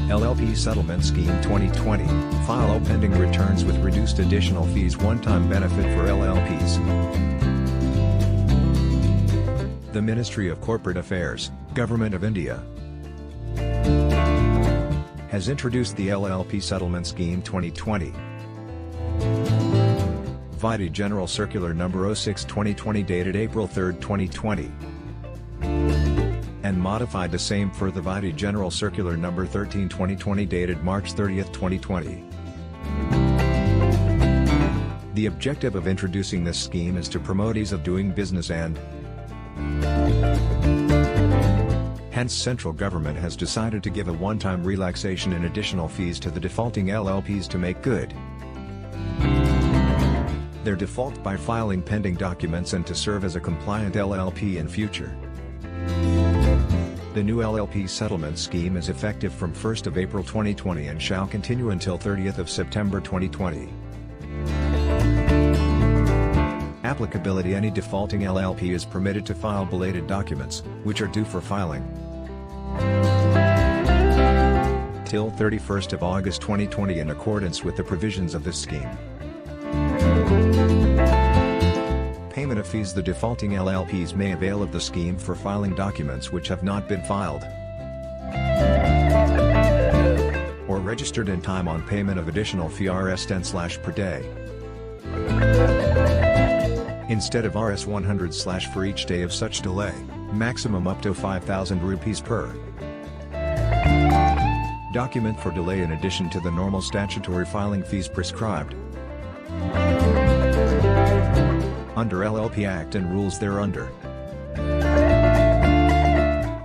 LLP Settlement Scheme 2020, file all pending returns with reduced additional fees, one-time benefit for LLPs. The Ministry of Corporate Affairs, Government of India, has introduced the LLP Settlement Scheme 2020. Vice General Circular No. 06/2020 dated April 3, 2020. And modified the same for the Vice General Circular No. 13/2020 dated March 30, 2020. The objective of introducing this scheme is to promote ease of doing business and hence central government has decided to give a one-time relaxation in additional fees to the defaulting LLPs to make good their default by filing pending documents and to serve as a compliant LLP in future. The new LLP settlement scheme is effective from 1st of April 2020 and shall continue until 30th of September 2020. Applicability: any defaulting LLP is permitted to file belated documents, which are due for filing till 31st of August 2020 in accordance with the provisions of this scheme. Payment of fees: the defaulting LLPs may avail of the scheme for filing documents which have not been filed or registered in time on payment of additional fee Rs 10/ per day instead of Rs 100/ for each day of such delay, maximum up to 5,000 rupees per document for delay in addition to the normal statutory filing fees prescribed under LLP Act and rules thereunder.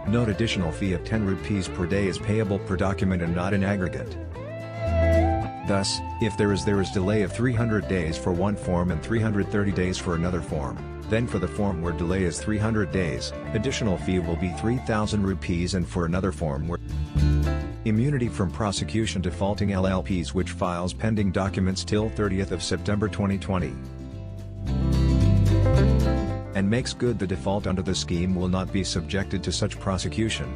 Note: additional fee of 10 rupees per day is payable per document and not in aggregate. Thus, if there is delay of 300 days for one form and 330 days for another form, then for the form where delay is 300 days, additional fee will be 3,000 rupees, and for another form where immunity from prosecution defaulting LLPs which files pending documents till 30th of September 2020 and makes good the default under the scheme will not be subjected to such prosecution.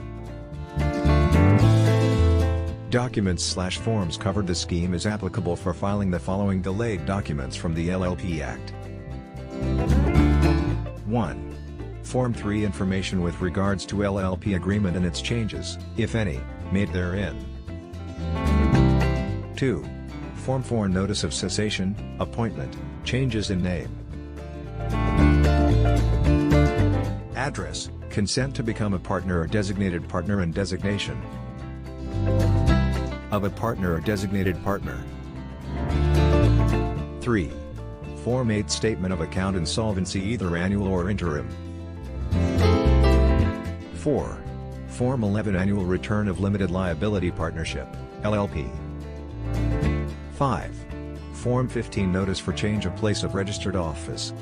Documents/forms covered. The scheme is applicable for filing the following delayed documents from the LLP Act. 1. Form 3 information with regards to LLP agreement and its changes, if any, made therein. 2. Form 4 notice of cessation, appointment, changes in name, address, consent to become a partner or designated partner and designation of a partner or designated partner. 3. Form 8 statement of account insolvency, either annual or interim. 4. Form 11 annual return of limited liability partnership, LLP. 5. Form 15 notice for change of place of registered office.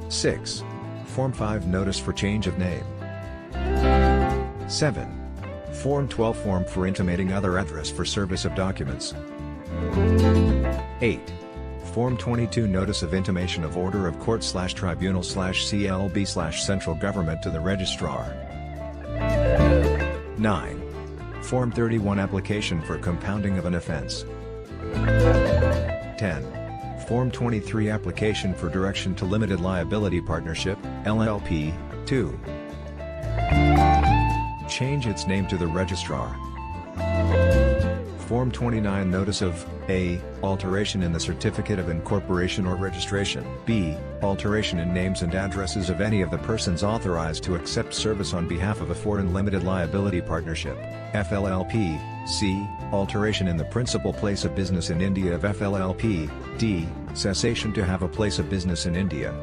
6. Form 5 notice for change of name. 7. Form 12 form for intimating other address for service of documents. 8. Form 22 notice of intimation of order of court/tribunal/CLB/central government to the registrar. 9. Form 31 application for compounding of an offense. 10. Form 23 application for direction to limited liability partnership, LLP, 2. Change its name to the registrar. Form 29 notice of A. Alteration in the certificate of incorporation or registration, B. Alteration in names and addresses of any of the persons authorized to accept service on behalf of a foreign limited liability partnership, FLLP, C. Alteration in the principal place of business in India of FLLP, D. Cessation to have a place of business in India.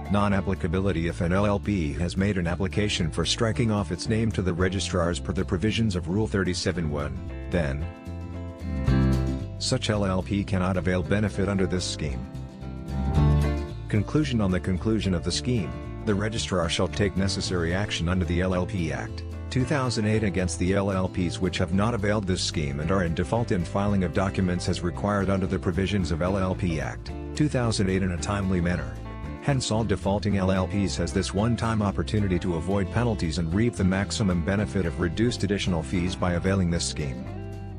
Non-applicability: if an LLP has made an application for striking off its name to the registrars per the provisions of Rule 37(1), then such LLP cannot avail benefit under this scheme. Conclusion: on the conclusion of the scheme, the registrar shall take necessary action under the LLP Act, 2008 against the LLPs which have not availed this scheme and are in default in filing of documents as required under the provisions of LLP Act, 2008 in a timely manner. Hence all defaulting LLPs has this one-time opportunity to avoid penalties and reap the maximum benefit of reduced additional fees by availing this scheme.